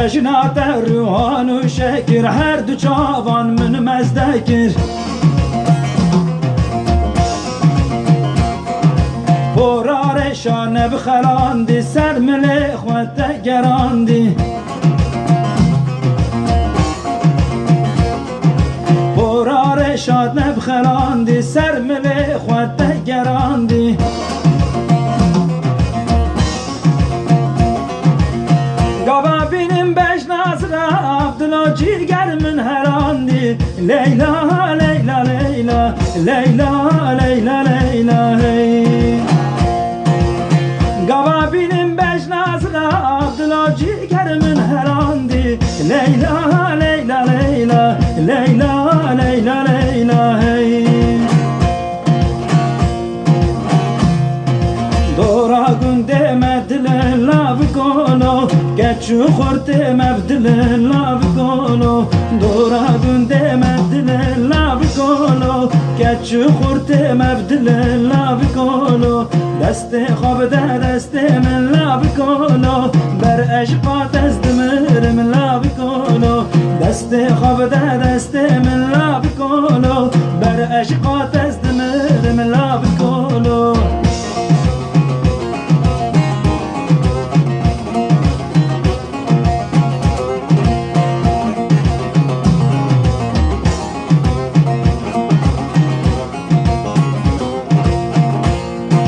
جنات روحان و شکر هر دو چاوان من مزدکر پرار شانه بخلاندی سر ملی خود گراندی پرار شانه بخلاندی سر ملی خود گراندی گابا بینیم بش نازره عبدالله جیگر من هراندی لیلا لیلا لیلا لیلا لیلا لیلا گابا بینیم بش نازره عبدالله جیگر من هراندی لیلا لیلا لیلا لیلا لیلا لیلا دورا گنده مدل لاب کنو گچو خورده مبدل لاب کنو دورا گنده مدل لاب کنو گچو خورده مبدل لاب کنو دست خواب ده دست من لاب کنو بر اشقات از دمرم لاب کنو دست خواب ده دست من لاب کنو بر اشقات از دمرم لاب کنو